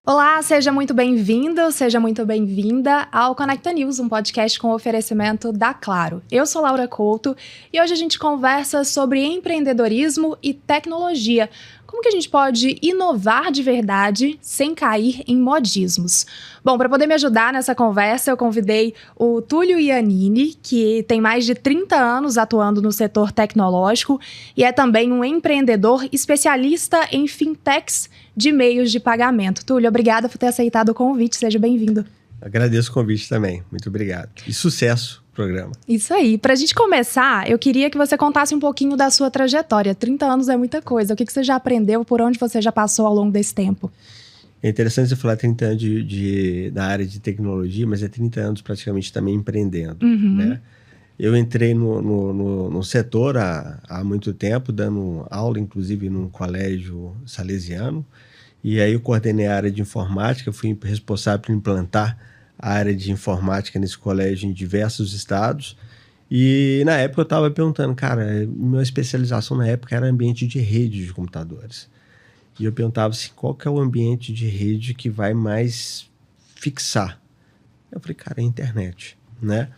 Olá, seja muito bem-vindo, seja muito bem-vinda ao Conecta News, um podcast com oferecimento da Claro. Eu sou Laura Couto e hoje a gente conversa sobre empreendedorismo e tecnologia. Como que a gente pode inovar de verdade sem cair em modismos? Bom, para poder me ajudar nessa conversa, eu convidei o Túlio Iannini, que tem mais de 30 anos atuando no setor tecnológico e é também um empreendedor especialista em fintechs de meios de pagamento. Túlio, obrigada por ter aceitado o convite, seja bem-vindo. Agradeço o convite também, muito obrigado. E sucesso no programa. Isso aí. Para a gente começar, eu queria que você contasse um pouquinho da sua trajetória. 30 anos é muita coisa. O que você já aprendeu, por onde você já passou ao longo desse tempo? É interessante você falar 30 anos da área de tecnologia, mas é 30 anos praticamente também empreendendo, né? Eu entrei no setor há muito tempo, dando aula, inclusive, num colégio salesiano. E aí eu coordenei a área de informática, fui responsável por implantar a área de informática nesse colégio em diversos estados. E na época eu estava perguntando, cara, minha especialização na época era ambiente de rede de computadores. E eu perguntava assim, qual que é o ambiente de rede que vai mais fixar? Eu falei, cara, é a internet, né?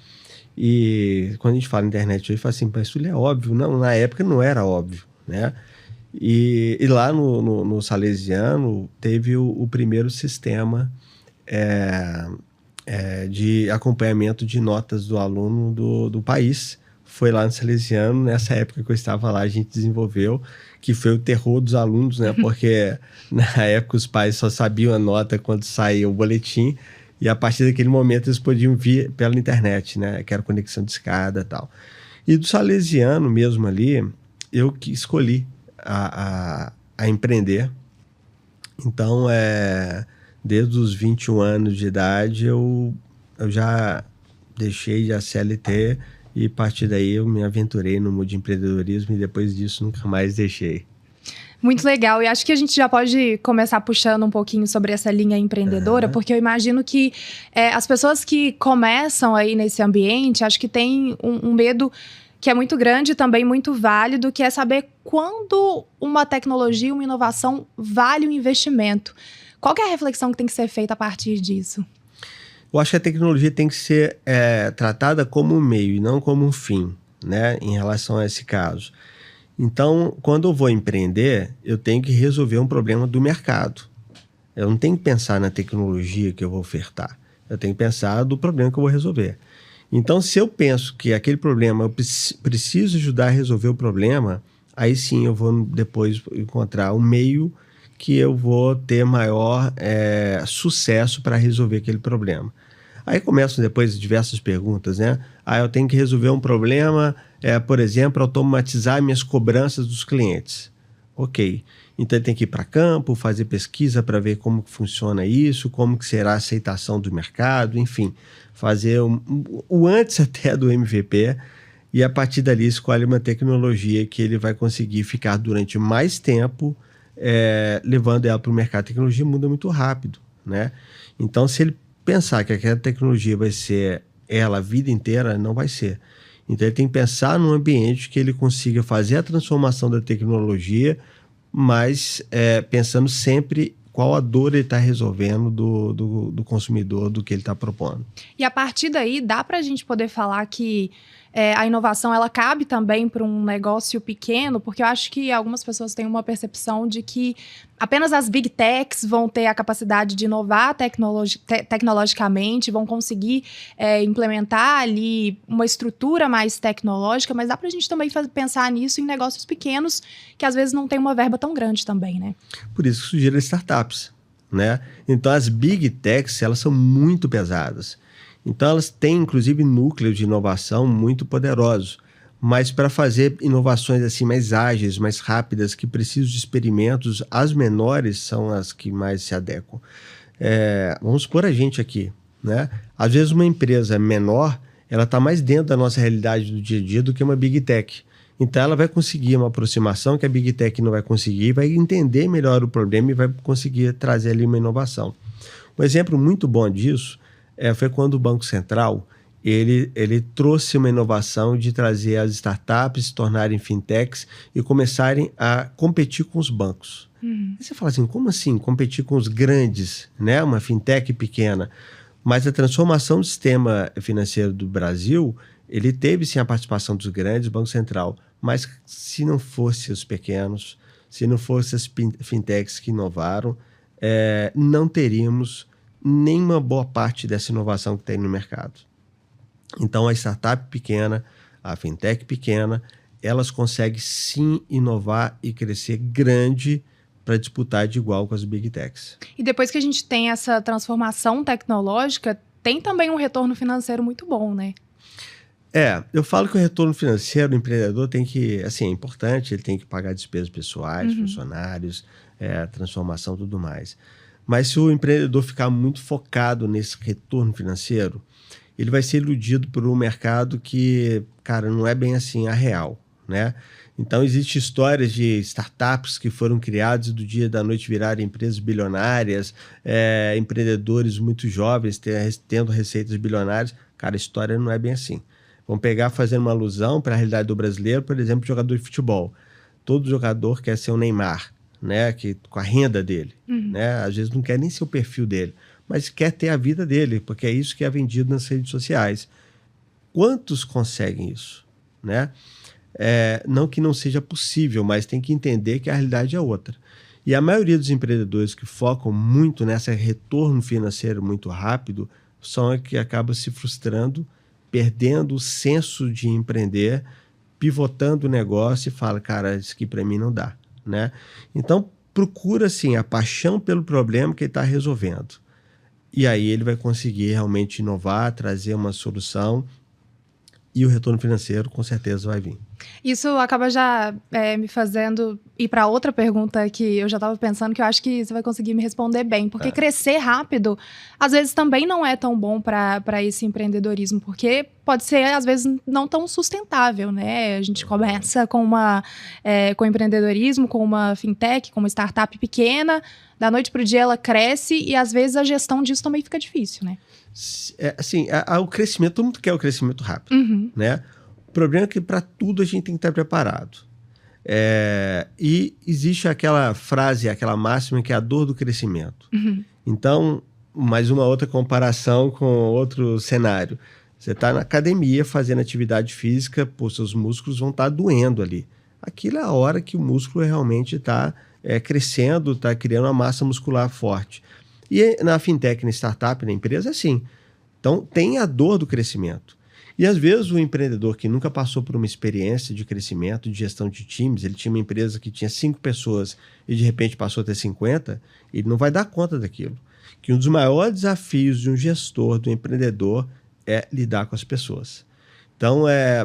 E quando a gente fala internet hoje, fala assim, mas isso é óbvio. Não, na época não era óbvio, né? E lá no Salesiano teve o primeiro sistema de acompanhamento de notas do aluno do país. Foi lá no Salesiano, nessa época que eu estava lá, a gente desenvolveu, que foi o terror dos alunos, né? Porque na época os pais só sabiam a nota quando saía o boletim, e a partir daquele momento eles podiam vir pela internet, né? Que era conexão de escada e tal. E do Salesiano mesmo ali, eu que escolhi a empreender. Então, desde os 21 anos de idade, eu já deixei de CLT e a partir daí eu me aventurei no mundo de empreendedorismo e depois disso nunca mais deixei. Muito legal, e acho que a gente já pode começar puxando um pouquinho sobre essa linha empreendedora, porque eu imagino que as pessoas que começam aí nesse ambiente, acho que tem um medo que é muito grande e também muito válido, que é saber quando uma tecnologia, uma inovação vale o investimento. Qual que é a reflexão que tem que ser feita a partir disso? Eu acho que a tecnologia tem que ser tratada como um meio e não como um fim, né, em relação a esse caso. Então, quando eu vou empreender, eu tenho que resolver um problema do mercado. Eu não tenho que pensar na tecnologia que eu vou ofertar. Eu tenho que pensar do problema que eu vou resolver. Então, se eu penso que aquele problema, eu preciso ajudar a resolver o problema, aí sim eu vou depois encontrar um meio que eu vou ter maior sucesso para resolver aquele problema. Aí começam depois diversas perguntas, né? Eu tenho que resolver um problema, por exemplo, automatizar minhas cobranças dos clientes. Ok, então tem que ir para campo, fazer pesquisa para ver como que funciona isso, como que será a aceitação do mercado, enfim, fazer o antes até do MVP e a partir dali escolhe uma tecnologia que ele vai conseguir ficar durante mais tempo levando ela para o mercado. A tecnologia muda muito rápido, né? Então, se ele pensar que aquela tecnologia vai ser ela a vida inteira, não vai ser. Então, ele tem que pensar num ambiente que ele consiga fazer a transformação da tecnologia, mas pensando sempre qual a dor ele está resolvendo do consumidor, do que ele está propondo. E a partir daí, dá para a gente poder falar que a inovação ela cabe também para um negócio pequeno, porque eu acho que algumas pessoas têm uma percepção de que apenas as big techs vão ter a capacidade de inovar tecnologicamente, vão conseguir implementar ali uma estrutura mais tecnológica, mas dá para a gente também pensar nisso em negócios pequenos, que às vezes não tem uma verba tão grande também, né? Por isso que surgiram as startups, né? Então as big techs, elas são muito pesadas. Então elas têm inclusive núcleos de inovação muito poderosos, mas para fazer inovações assim mais ágeis, mais rápidas, que precisam de experimentos, as menores são as que mais se adequam. Vamos supor a gente aqui, né? Às vezes uma empresa menor, ela está mais dentro da nossa realidade do dia a dia do que uma big tech. Então ela vai conseguir uma aproximação que a big tech não vai conseguir, vai entender melhor o problema e vai conseguir trazer ali uma inovação. Um exemplo muito bom disso foi quando o Banco Central ele trouxe uma inovação de trazer as startups se tornarem fintechs e começarem a competir com os bancos. Aí você fala assim, como assim competir com os grandes, né? Uma fintech pequena. Mas a transformação do sistema financeiro do Brasil, ele teve sim a participação dos grandes, Banco Central, mas se não fosse os pequenos, se não fossem as fintechs que inovaram, não teríamos nenhuma boa parte dessa inovação que tem no mercado. Então, a startup pequena, a fintech pequena, elas conseguem sim inovar e crescer grande para disputar de igual com as big techs. E depois que a gente tem essa transformação tecnológica, tem também um retorno financeiro muito bom, né? Eu falo que o retorno financeiro do empreendedor tem que, assim, é importante, ele tem que pagar despesas pessoais, funcionários, transformação e tudo mais. Mas se o empreendedor ficar muito focado nesse retorno financeiro, ele vai ser iludido por um mercado que, cara, não é bem assim a real, né? Então, existem histórias de startups que foram criadas do dia da noite virarem empresas bilionárias, empreendedores muito jovens tendo receitas bilionárias. Cara, a história não é bem assim. Vamos pegar, fazendo uma alusão para a realidade do brasileiro, por exemplo, jogador de futebol. Todo jogador quer ser o Neymar, né? Com a renda dele. Né? Às vezes não quer nem ser o perfil dele, mas quer ter a vida dele, porque é isso que é vendido nas redes sociais. Quantos conseguem isso? Né? Não que não seja possível, mas tem que entender que a realidade é outra. E a maioria dos empreendedores que focam muito nesse retorno financeiro muito rápido são os que acabam se frustrando, perdendo o senso de empreender, pivotando o negócio e fala, cara, isso aqui para mim não dá. Né? Então, procura assim, a paixão pelo problema que ele está resolvendo. E aí ele vai conseguir realmente inovar, trazer uma solução e o retorno financeiro com certeza vai vir. Isso acaba já me fazendo ir para outra pergunta que eu já estava pensando, que eu acho que você vai conseguir me responder bem. Porque crescer rápido, às vezes, também não é tão bom para esse empreendedorismo, porque pode ser, às vezes, não tão sustentável, né? A gente começa com empreendedorismo, com uma fintech, com uma startup pequena, da noite para o dia ela cresce e, às vezes, a gestão disso também fica difícil, né? O crescimento, todo mundo quer o crescimento rápido, né? O problema é que para tudo a gente tem que estar preparado. E existe aquela frase, aquela máxima que é a dor do crescimento. Então, mais uma outra comparação com outro cenário. Você está na academia fazendo atividade física, seus músculos vão estar doendo ali. Aquilo é a hora que o músculo realmente está crescendo, está criando uma massa muscular forte. E na fintech, na startup, na empresa, é assim. Então, tem a dor do crescimento. E, às vezes, o empreendedor que nunca passou por uma experiência de crescimento, de gestão de times, ele tinha uma empresa que tinha 5 pessoas e, de repente, passou a ter 50, ele não vai dar conta daquilo. Que um dos maiores desafios de um gestor, do empreendedor, é lidar com as pessoas. Então,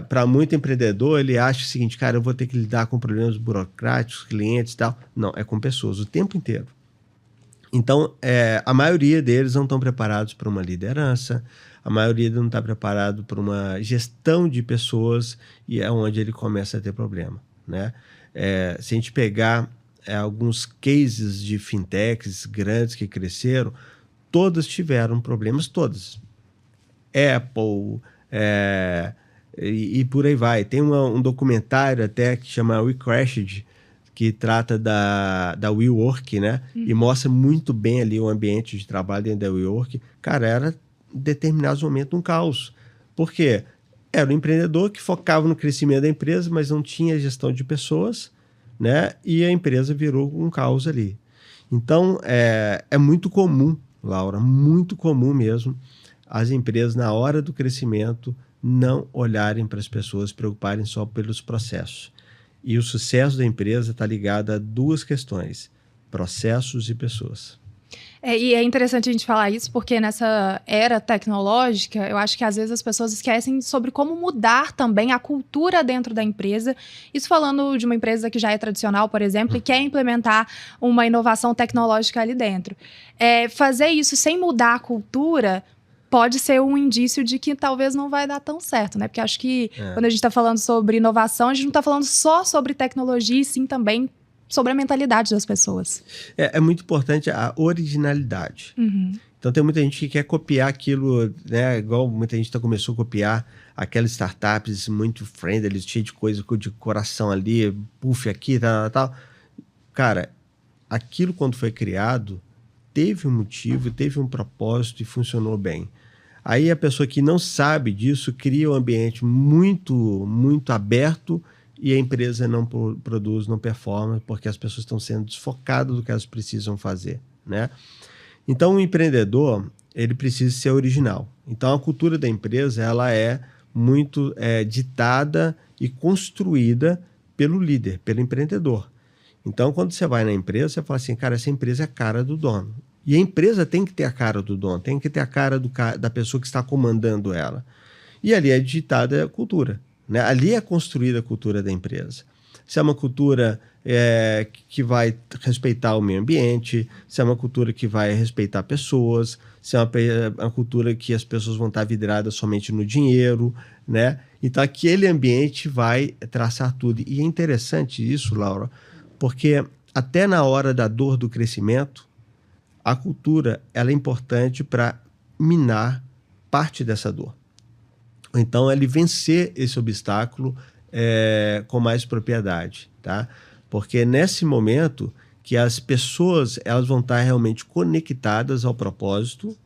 para muito empreendedor, ele acha o seguinte, cara, eu vou ter que lidar com problemas burocráticos, clientes e tal. Não, é com pessoas o tempo inteiro. Então, a maioria deles não estão preparados para uma liderança, a maioria não está preparado para uma gestão de pessoas e é onde ele começa a ter problema. Né? Se a gente pegar alguns cases de fintechs grandes que cresceram, todas tiveram problemas, todas. Apple, e por aí vai. Tem um documentário até que chama We Crashed, que trata da WeWork, né? E mostra muito bem ali o ambiente de trabalho dentro da WeWork. Cara, era em determinados momentos um caos. Por quê? Era um empreendedor que focava no crescimento da empresa, mas não tinha gestão de pessoas, né? E a empresa virou um caos ali. Então, é muito comum, Laura, muito comum mesmo, as empresas, na hora do crescimento, não olharem para as pessoas, se preocuparem só pelos processos. E o sucesso da empresa está ligado a 2 questões, processos e pessoas. E é interessante a gente falar isso, porque nessa era tecnológica, eu acho que às vezes as pessoas esquecem sobre como mudar também a cultura dentro da empresa. Isso falando de uma empresa que já é tradicional, por exemplo, e quer implementar uma inovação tecnológica ali dentro. Fazer isso sem mudar a cultura pode ser um indício de que talvez não vai dar tão certo, né? Porque acho que quando a gente está falando sobre inovação, a gente não está falando só sobre tecnologia, e sim também sobre a mentalidade das pessoas. É muito importante a originalidade. Então tem muita gente que quer copiar aquilo, né? Igual muita gente começou a copiar aquelas startups muito friendly, cheio de coisa de coração ali, puff aqui, tal. Cara, aquilo quando foi criado, teve um motivo, teve um propósito e funcionou bem. Aí a pessoa que não sabe disso cria um ambiente muito, muito aberto e a empresa não produz, não performa, porque as pessoas estão sendo desfocadas do que elas precisam fazer, né? Então, o empreendedor, ele precisa ser original. Então, a cultura da empresa, ela é muito ditada e construída pelo líder, pelo empreendedor. Então, quando você vai na empresa, você fala assim, cara, essa empresa é a cara do dono. E a empresa tem que ter a cara do dono, tem que ter a cara da pessoa que está comandando ela. E ali é digitada a cultura, né? Ali é construída a cultura da empresa. Se é uma cultura que vai respeitar o meio ambiente, se é uma cultura que vai respeitar pessoas, se é uma cultura que as pessoas vão estar vidradas somente no dinheiro, né? Então, aquele ambiente vai traçar tudo. E é interessante isso, Laura, porque até na hora da dor do crescimento, a cultura ela é importante para minar parte dessa dor. Então, ele vencer esse obstáculo com mais propriedade, tá? Porque nesse momento que as pessoas elas vão estar realmente conectadas ao propósito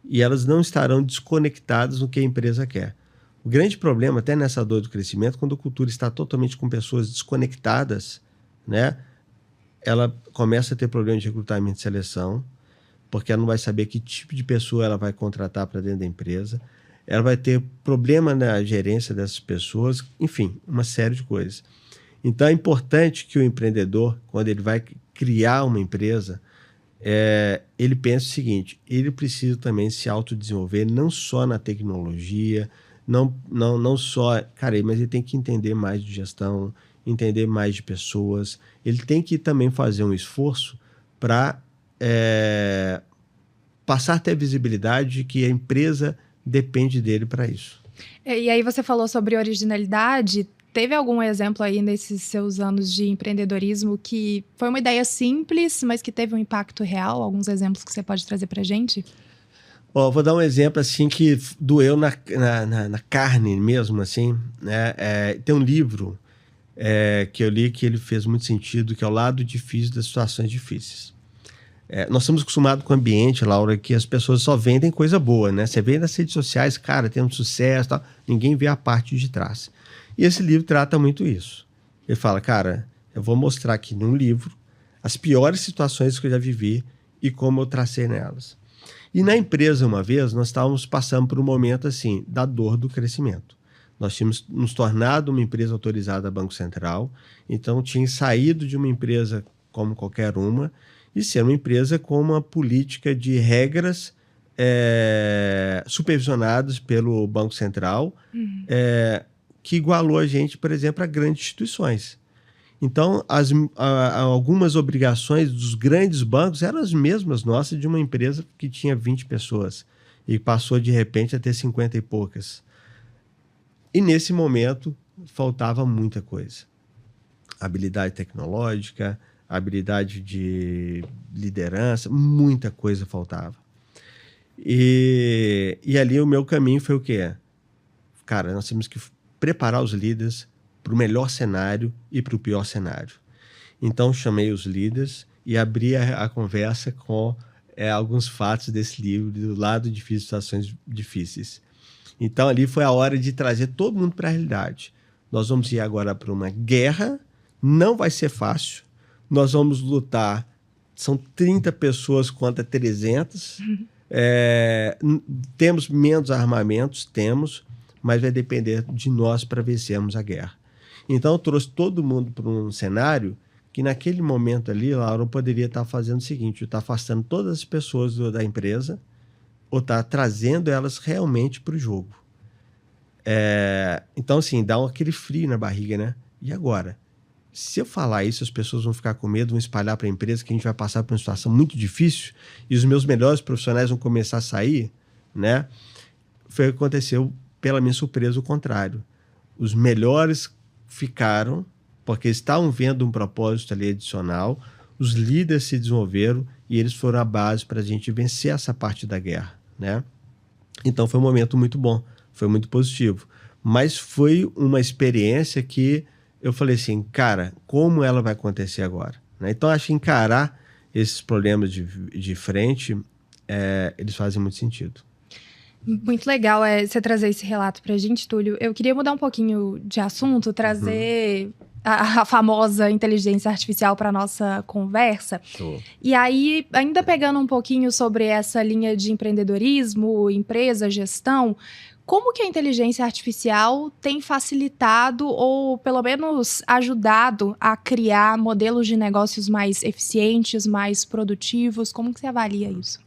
e elas não estarão desconectadas no que a empresa quer. O grande problema, até nessa dor do crescimento, quando a cultura está totalmente com pessoas desconectadas, né? Ela começa a ter problema de recrutamento e seleção, porque ela não vai saber que tipo de pessoa ela vai contratar para dentro da empresa. Ela vai ter problema na gerência dessas pessoas, enfim, uma série de coisas. Então, é importante que o empreendedor, quando ele vai criar uma empresa, ele pense o seguinte, ele precisa também se autodesenvolver, não só na tecnologia, não só... Cara, mas ele tem que entender mais de gestão, entender mais de pessoas, ele tem que também fazer um esforço para passar a ter visibilidade de que a empresa depende dele para isso. E aí você falou sobre originalidade. Teve algum exemplo aí nesses seus anos de empreendedorismo que foi uma ideia simples, mas que teve um impacto real? Alguns exemplos que você pode trazer para a gente? Vou dar um exemplo assim que doeu na carne mesmo, assim, né? Tem um livro que eu li que ele fez muito sentido, que é O Lado Difícil das Situações Difíceis. Nós estamos acostumados com o ambiente, Laura, que as pessoas só vendem coisa boa, né? Você vê nas redes sociais, cara, tem um sucesso, tal, ninguém vê a parte de trás. E esse livro trata muito isso. Ele fala, cara, eu vou mostrar aqui num livro as piores situações que eu já vivi e como eu tracei nelas. E na empresa, uma vez, nós estávamos passando por um momento assim, da dor do crescimento. Nós tínhamos nos tornado uma empresa autorizada Banco Central, então tinha saído de uma empresa como qualquer uma e ser uma empresa com uma política de regras supervisionadas pelo Banco Central, que igualou a gente, por exemplo, a grandes instituições. Então, algumas obrigações dos grandes bancos eram as mesmas nossas de uma empresa que tinha 20 pessoas e passou, de repente, a ter 50 e poucas. E, nesse momento, faltava muita coisa. Habilidade tecnológica, habilidade de liderança, muita coisa faltava. E ali o meu caminho foi o quê? Cara, nós temos que preparar os líderes para o melhor cenário e para o pior cenário. Então, chamei os líderes e abri a conversa com alguns fatos desse livro, do Lado Difícil de Situações Difíceis. Então, ali foi a hora de trazer todo mundo para a realidade. Nós vamos ir agora para uma guerra, não vai ser fácil, nós vamos lutar, são 30 pessoas contra 300, temos menos armamentos, mas vai depender de nós para vencermos a guerra. Então, eu trouxe todo mundo para um cenário que, naquele momento ali, Laura, poderia estar fazendo o seguinte, estar afastando todas as pessoas da empresa ou estar trazendo elas realmente para o jogo. Então, assim, dá aquele frio na barriga, né? E agora? Se eu falar isso, as pessoas vão ficar com medo, vão espalhar para a empresa que a gente vai passar por uma situação muito difícil e os meus melhores profissionais vão começar a sair, né? Foi o que aconteceu, pela minha surpresa, o contrário. Os melhores ficaram porque estavam vendo um propósito ali adicional, os líderes se desenvolveram e eles foram a base para a gente vencer essa parte da guerra, né? Então foi um momento muito bom, foi muito positivo. Mas foi uma experiência que eu falei assim, cara, como ela vai acontecer agora? Né? Então acho que encarar esses problemas de frente, eles fazem muito sentido. Muito legal você trazer esse relato pra gente, Túlio. Eu queria mudar um pouquinho de assunto, trazer a famosa inteligência artificial para nossa conversa. Show. E aí, ainda pegando um pouquinho sobre essa linha de empreendedorismo, empresa, gestão, como que a inteligência artificial tem facilitado ou, pelo menos, ajudado a criar modelos de negócios mais eficientes, mais produtivos? Como que você avalia isso?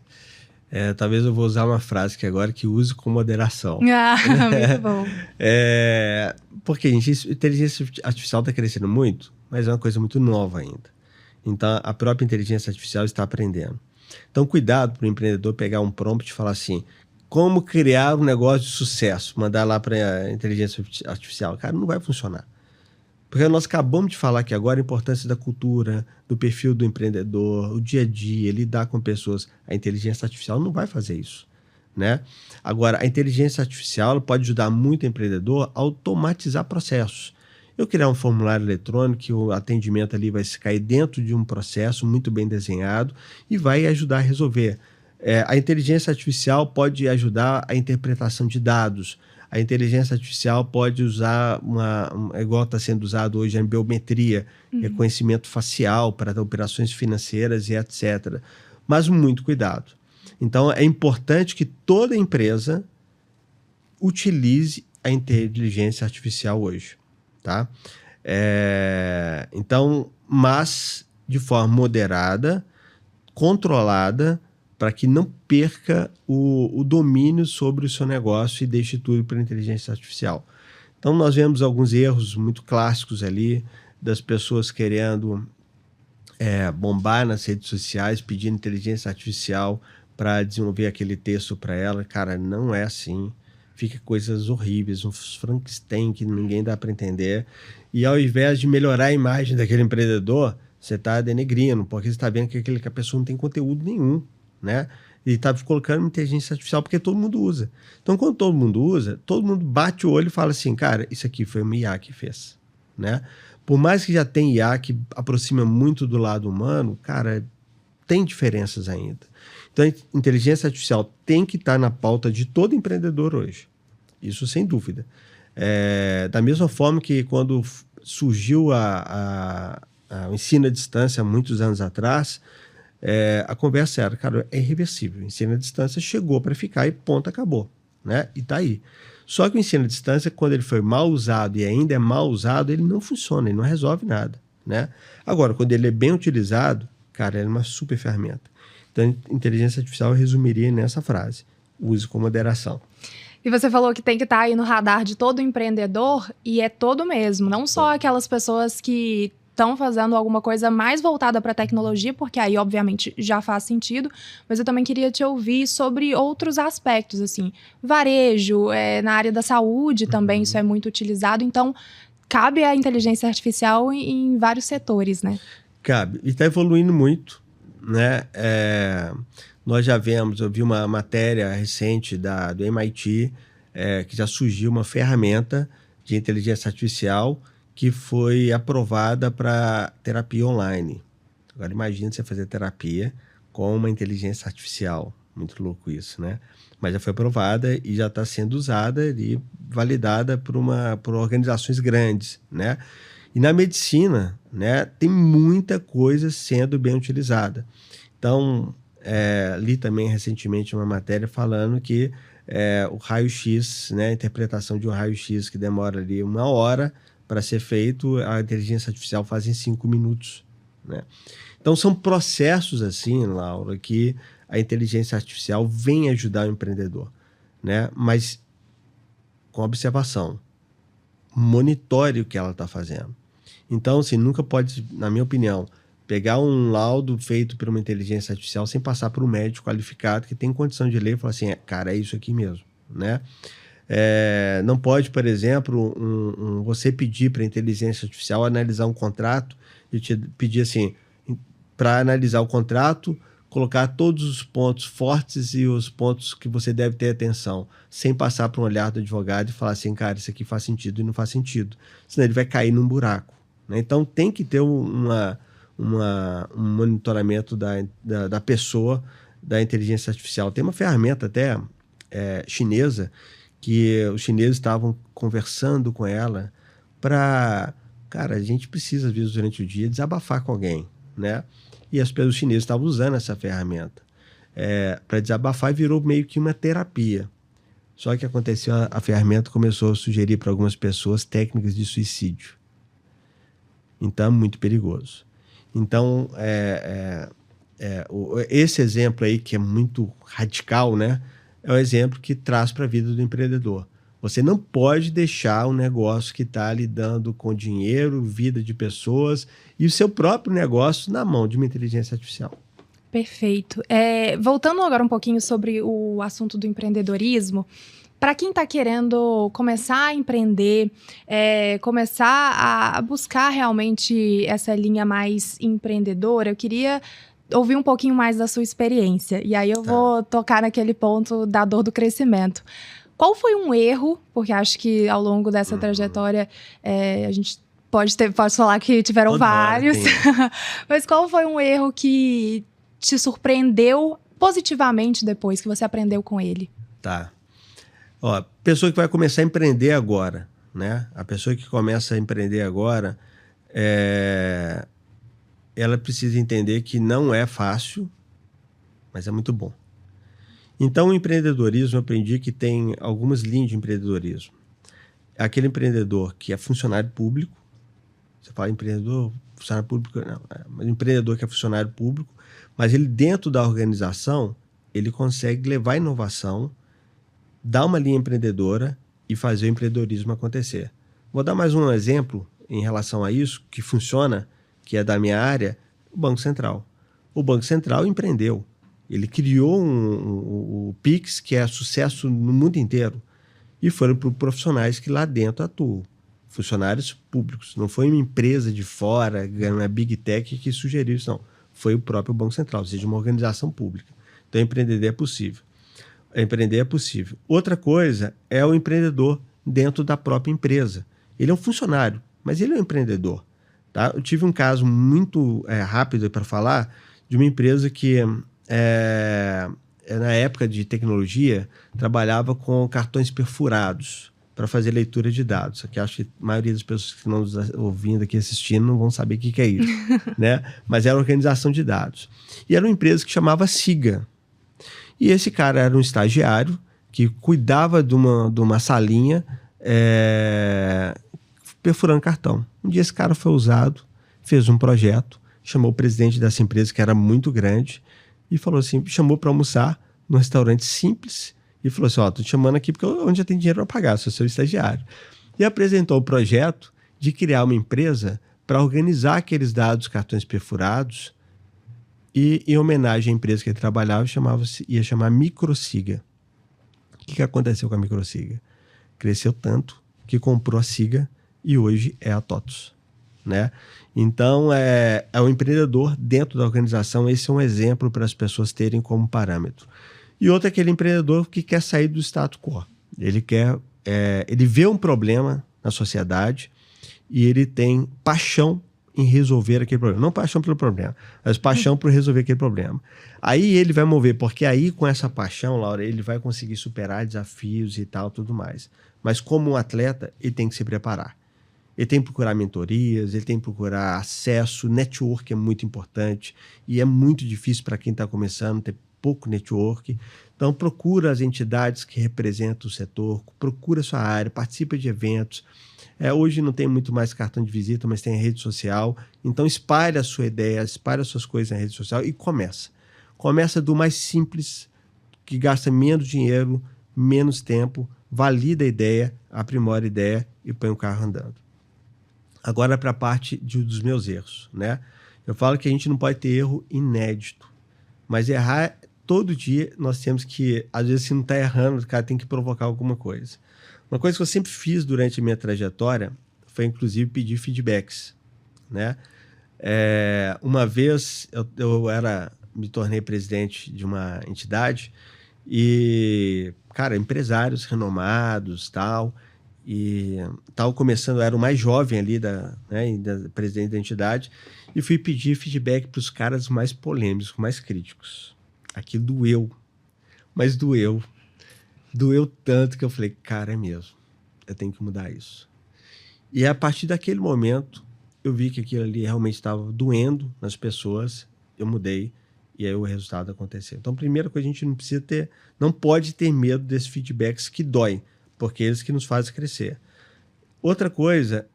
Talvez eu vou usar uma frase que agora que use com moderação. Muito bom. Porque, gente, a inteligência artificial está crescendo muito, mas é uma coisa muito nova ainda. Então, a própria inteligência artificial está aprendendo. Então, cuidado para o empreendedor pegar um prompt e falar assim, como criar um negócio de sucesso? Mandar lá para a inteligência artificial. Cara, não vai funcionar. Porque nós acabamos de falar aqui agora a importância da cultura, do perfil do empreendedor, o dia a dia, lidar com pessoas. A inteligência artificial não vai fazer isso, né? Agora, a inteligência artificial pode ajudar muito o empreendedor a automatizar processos. Eu criar um formulário eletrônico que o atendimento ali vai se cair dentro de um processo muito bem desenhado e vai ajudar a resolver. A inteligência artificial pode ajudar a interpretação de dados. A inteligência artificial pode usar igual está sendo usado hoje, a biometria, reconhecimento facial para operações financeiras e etc. Mas muito cuidado. Então, é importante que toda empresa utilize a inteligência artificial hoje, tá? Então, mas de forma moderada, controlada, para que não perca o domínio sobre o seu negócio e deixe tudo para a inteligência artificial. Então, nós vemos alguns erros muito clássicos ali, das pessoas querendo bombar nas redes sociais, pedindo inteligência artificial para desenvolver aquele texto para ela. Cara, não é assim. Fica coisas horríveis, uns Frankenstein que ninguém dá para entender. E ao invés de melhorar a imagem daquele empreendedor, você está denegrindo, porque você está vendo que a pessoa não tem conteúdo nenhum, né? E está colocando uma inteligência artificial porque todo mundo usa. Então, quando todo mundo usa, todo mundo bate o olho e fala assim, cara, isso aqui foi uma IA que fez, né? Por mais que já tenha IA que aproxima muito do lado humano, cara, tem diferenças ainda. Então, a inteligência artificial tem que estar na pauta de todo empreendedor hoje. Isso sem dúvida. Da mesma forma que quando surgiu o ensino à distância há muitos anos atrás, a conversa era, cara, é irreversível. O ensino à distância chegou para ficar e ponto, acabou, né? E tá aí. Só que o ensino à distância, quando ele foi mal usado e ainda é mal usado, ele não funciona, ele não resolve nada, né? Agora, quando ele é bem utilizado, cara, ele é uma super ferramenta. Então, a inteligência artificial eu resumiria nessa frase: use com moderação. E você falou que tem que estar aí no radar de todo empreendedor, e é todo mesmo, não só aquelas pessoas que estão fazendo alguma coisa mais voltada para a tecnologia, porque aí, obviamente, já faz sentido, mas eu também queria te ouvir sobre outros aspectos, assim, varejo, na área da saúde também isso é muito utilizado, então cabe a inteligência artificial em vários setores, né? Cabe, e está evoluindo muito, né? Nós já vemos, eu vi uma matéria recente do MIT, que já surgiu uma ferramenta de inteligência artificial que foi aprovada para terapia online. Agora imagina você fazer terapia com uma inteligência artificial. Muito louco isso, né? Mas já foi aprovada e já está sendo usada e validada por organizações grandes, né? E na medicina, né, tem muita coisa sendo bem utilizada. Então, li também recentemente uma matéria falando que o raio-x, né, a interpretação de um raio-x que demora ali 1 hora para ser feito, a inteligência artificial faz em 5 minutos, né? Então, são processos assim, Laura, que a inteligência artificial vem ajudar o empreendedor, né? Mas com observação, monitore o que ela está fazendo. Então, assim, nunca pode, na minha opinião, pegar um laudo feito por uma inteligência artificial sem passar por um médico qualificado que tem condição de ler e falar assim, cara, é isso aqui mesmo, né? Não pode, por exemplo, você pedir para a inteligência artificial analisar um contrato e te pedir assim, para analisar o contrato, colocar todos os pontos fortes e os pontos que você deve ter atenção, sem passar para um olhar do advogado e falar assim, cara, isso aqui faz sentido e não faz sentido. Senão ele vai cair num buraco, né? Então tem que ter um monitoramento da pessoa, da inteligência artificial. Tem uma ferramenta até chinesa, que os chineses estavam conversando com ela para... Cara, a gente precisa, às vezes, durante o dia, desabafar com alguém, né? E os chineses estavam usando essa ferramenta para desabafar e virou meio que uma terapia. Só que aconteceu, a ferramenta começou a sugerir para algumas pessoas técnicas de suicídio. Então, é muito perigoso. Então, esse exemplo aí, que é muito radical, né? É o exemplo que traz para a vida do empreendedor. Você não pode deixar um negócio que está lidando com dinheiro, vida de pessoas e o seu próprio negócio na mão de uma inteligência artificial. Perfeito. Voltando agora um pouquinho sobre o assunto do empreendedorismo, para quem está querendo começar a empreender, começar a buscar realmente essa linha mais empreendedora, eu queria ouvir um pouquinho mais da sua experiência. E aí eu vou tocar naquele ponto da dor do crescimento. Qual foi um erro, porque acho que ao longo dessa trajetória a gente pode falar que tiveram vários, mas qual foi um erro que te surpreendeu positivamente depois que você aprendeu com ele? Tá. Ó, pessoa que vai começar a empreender agora, né? A pessoa que começa a empreender agora, ela precisa entender que não é fácil, mas é muito bom. Então, o empreendedorismo, eu aprendi que tem algumas linhas de empreendedorismo. Aquele empreendedor que é funcionário público, você fala empreendedor, funcionário público, não, mas empreendedor que é funcionário público, mas ele dentro da organização, ele consegue levar inovação, dar uma linha empreendedora e fazer o empreendedorismo acontecer. Vou dar mais um exemplo em relação a isso, que funciona, que é da minha área, o Banco Central. O Banco Central empreendeu. Ele criou o Pix, que é sucesso no mundo inteiro. E foram para profissionais que lá dentro atuam. Funcionários públicos. Não foi uma empresa de fora, uma Big Tech que sugeriu isso, não. Foi o próprio Banco Central, ou seja, uma organização pública. Então, empreender é possível. Empreender é possível. Outra coisa é o empreendedor dentro da própria empresa. Ele é um funcionário, mas ele é um empreendedor. Tá? Eu tive um caso muito rápido para falar de uma empresa que... na época de tecnologia, trabalhava com cartões perfurados para fazer leitura de dados. Aqui acho que a maioria das pessoas que estão nos ouvindo aqui, assistindo, não vão saber o que é isso. Né? Mas era organização de dados. E era uma empresa que chamava Siga. E esse cara era um estagiário que cuidava de uma salinha perfurando cartão. Um dia esse cara foi usado, fez um projeto, chamou o presidente dessa empresa, que era muito grande, e falou assim, chamou para almoçar num restaurante simples e falou assim, tô te chamando aqui porque onde já tem dinheiro para pagar, sou seu estagiário. E apresentou o projeto de criar uma empresa para organizar aqueles dados, cartões perfurados, e em homenagem à empresa que ele trabalhava, ia chamar Microsiga. O que aconteceu com a Microsiga? Cresceu tanto que comprou a Siga e hoje é a TOTVS. Né? Então, é um empreendedor dentro da organização. Esse é um exemplo para as pessoas terem como parâmetro. E outro é aquele empreendedor que quer sair do status quo. Ele vê um problema na sociedade e ele tem paixão em resolver aquele problema. Não paixão pelo problema, mas paixão por resolver aquele problema. Aí ele vai mover, porque aí com essa paixão, Laura, ele vai conseguir superar desafios e tal, tudo mais. Mas como um atleta, ele tem que se preparar. Ele tem que procurar mentorias, ele tem que procurar acesso, network é muito importante e é muito difícil para quem está começando ter pouco network. Então procura as entidades que representam o setor, procura a sua área, participa de eventos. Hoje não tem muito mais cartão de visita, mas tem a rede social. Então espalhe a sua ideia, espalhe as suas coisas na rede social e começa. Começa do mais simples, que gasta menos dinheiro, menos tempo, valida a ideia, aprimora a ideia e põe o carro andando. Agora para a parte dos meus erros, né? Eu falo que a gente não pode ter erro inédito, mas errar todo dia nós temos que, às vezes se não está errando, o cara tem que provocar alguma coisa. Uma coisa que eu sempre fiz durante a minha trajetória foi, inclusive, pedir feedbacks, né? Uma vez me tornei presidente de uma entidade e, cara, empresários renomados, tal, e estava começando, eu era o mais jovem ali presidente da entidade, e fui pedir feedback para os caras mais polêmicos, mais críticos. Aquilo doeu, mas doeu tanto que eu falei, cara, é mesmo, eu tenho que mudar isso. E a partir daquele momento, eu vi que aquilo ali realmente estava doendo nas pessoas, eu mudei, e aí o resultado aconteceu. Então, a primeira coisa, a gente não pode ter medo desses feedbacks que doem, porque eles que nos fazem crescer. Outra coisa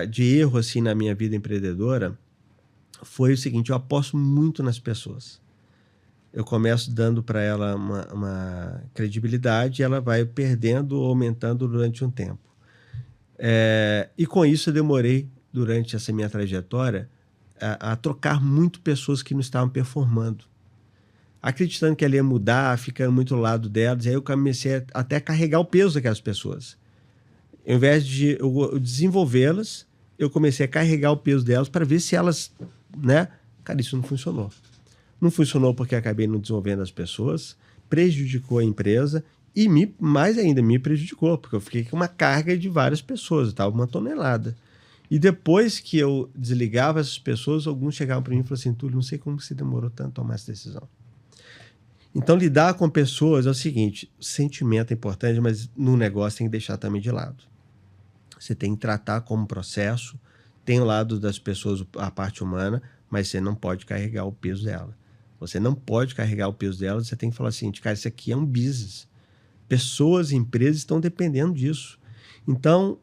de erro assim, na minha vida empreendedora foi o seguinte, eu aposto muito nas pessoas. Eu começo dando para ela uma credibilidade e ela vai perdendo ou aumentando durante um tempo. E com isso eu demorei, durante essa minha trajetória, a trocar muito pessoas que não estavam performando. Acreditando que ela ia mudar, ficando muito ao lado delas, e aí eu comecei até a carregar o peso daquelas pessoas. Ao invés de eu desenvolvê-las, eu comecei a carregar o peso delas para ver se elas, né? Cara, isso não funcionou. Não funcionou porque acabei não desenvolvendo as pessoas, prejudicou a empresa e mais ainda me prejudicou, porque eu fiquei com uma carga de várias pessoas, eu estava uma tonelada. E depois que eu desligava essas pessoas, alguns chegavam para mim e falavam assim, Túlio, não sei como você demorou tanto a tomar essa decisão. Então, lidar com pessoas é o seguinte, sentimento é importante, mas no negócio tem que deixar também de lado. Você tem que tratar como processo, tem o lado das pessoas, a parte humana, mas você não pode carregar o peso dela. Você não pode carregar o peso dela, você tem que falar assim, cara, isso aqui é um business. Pessoas e empresas estão dependendo disso. Então,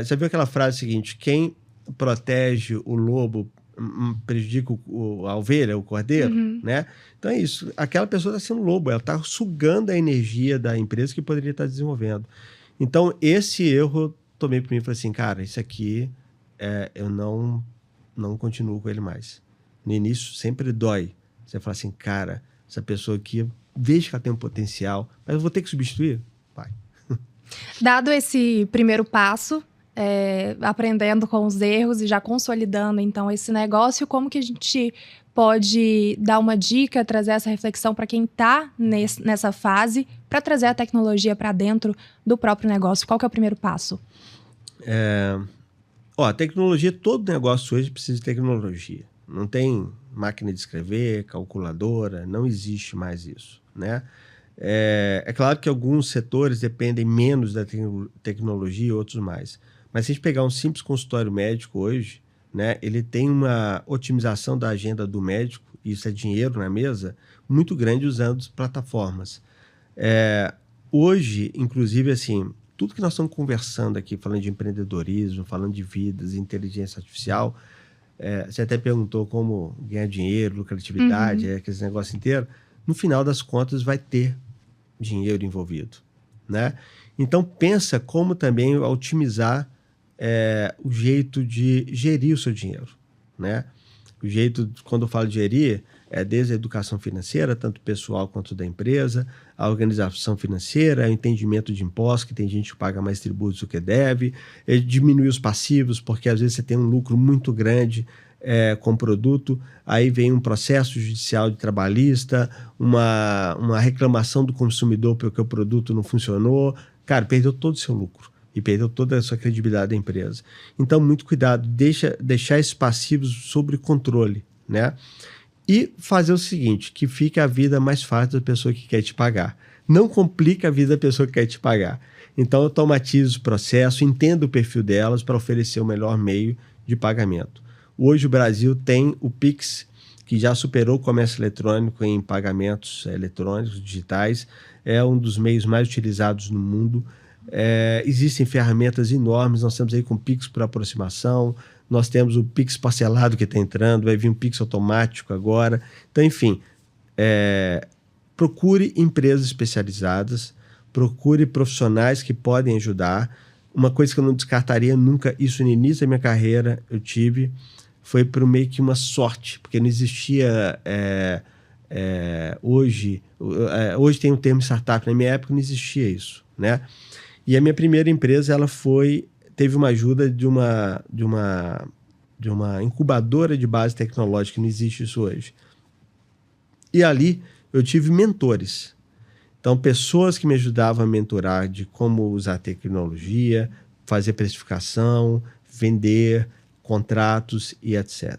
você viu aquela frase seguinte, quem protege o lobo prejudica a ovelha, o cordeiro, né? Então é isso, aquela pessoa está sendo lobo, ela está sugando a energia da empresa que poderia estar desenvolvendo. Então, esse erro eu tomei para mim e falei assim, cara, isso aqui eu não continuo com ele mais. No início sempre dói. Você fala assim, cara, essa pessoa aqui, vejo que ela tem um potencial, mas eu vou ter que substituir? Vai. Dado esse primeiro passo, aprendendo com os erros e já consolidando então esse negócio, como que a gente pode dar uma dica, trazer essa reflexão para quem está nessa fase, para trazer a tecnologia para dentro do próprio negócio? Qual que é o primeiro passo? A tecnologia, todo negócio hoje precisa de tecnologia. Não tem máquina de escrever, calculadora, não existe mais isso, né? É claro que alguns setores dependem menos da tecnologia e outros mais. Mas se a gente pegar um simples consultório médico hoje, né, ele tem uma otimização da agenda do médico, isso é dinheiro na mesa, muito grande usando plataformas. Hoje, inclusive, assim, tudo que nós estamos conversando aqui, falando de empreendedorismo, falando de vidas, inteligência artificial, você até perguntou como ganhar dinheiro, lucratividade, aqueles negócios inteiros. No final das contas, vai ter dinheiro envolvido, né? Então, pensa como também otimizar o jeito de gerir o seu dinheiro, né? O jeito, quando eu falo de gerir, desde a educação financeira, tanto pessoal quanto da empresa, a organização financeira, o entendimento de impostos, que tem gente que paga mais tributos do que deve, diminuir os passivos, porque às vezes você tem um lucro muito grande com o produto, aí vem um processo judicial de trabalhista, uma reclamação do consumidor porque o produto não funcionou, cara, perdeu todo o seu lucro e perdeu toda a sua credibilidade da empresa. Então, muito cuidado, deixar esses passivos sob controle, né? E fazer o seguinte, que fique a vida mais fácil da pessoa que quer te pagar. Não complica a vida da pessoa que quer te pagar. Então, automatize o processo, entenda o perfil delas para oferecer o melhor meio de pagamento. Hoje o Brasil tem o Pix, que já superou o comércio eletrônico em pagamentos eletrônicos, digitais. É um dos meios mais utilizados no mundo. Existem ferramentas enormes, nós estamos aí com Pix por aproximação, nós temos o Pix parcelado que está entrando, vai vir um Pix automático agora. Então, enfim, procure empresas especializadas, procure profissionais que podem ajudar. Uma coisa que eu não descartaria nunca, isso no início da minha carreira eu tive, foi por meio que uma sorte, porque não existia... hoje tem um termo startup, na minha época não existia isso, né? E a minha primeira empresa, ela teve uma ajuda de uma incubadora de base tecnológica, que não existe isso hoje. E ali eu tive mentores. Então, pessoas que me ajudavam a mentorar de como usar tecnologia, fazer precificação, vender, contratos e etc.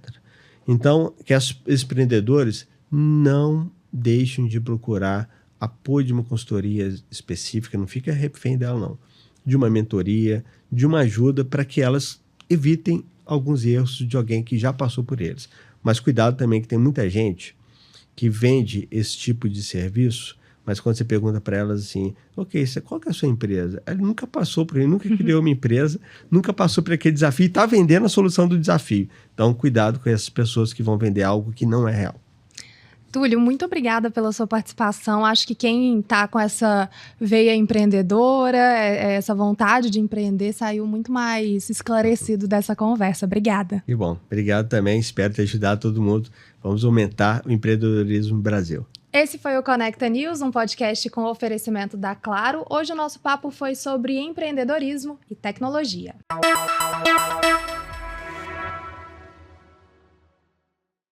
Então, que esses empreendedores não deixem de procurar apoio de uma consultoria específica, não fica refém dela não, de uma mentoria, de uma ajuda para que elas evitem alguns erros de alguém que já passou por eles. Mas cuidado também que tem muita gente que vende esse tipo de serviço, mas quando você pergunta para elas assim, ok, qual que é a sua empresa? Ela nunca passou por aí, nunca criou uma empresa, nunca passou por aquele desafio e está vendendo a solução do desafio. Então, cuidado com essas pessoas que vão vender algo que não é real. Túlio, muito obrigada pela sua participação. Acho que quem está com essa veia empreendedora, essa vontade de empreender, saiu muito mais esclarecido dessa conversa. Obrigada. Que bom. Obrigado também. Espero ter ajudado todo mundo. Vamos aumentar o empreendedorismo no Brasil. Esse foi o Conecta News, um podcast com oferecimento da Claro. Hoje o nosso papo foi sobre empreendedorismo e tecnologia.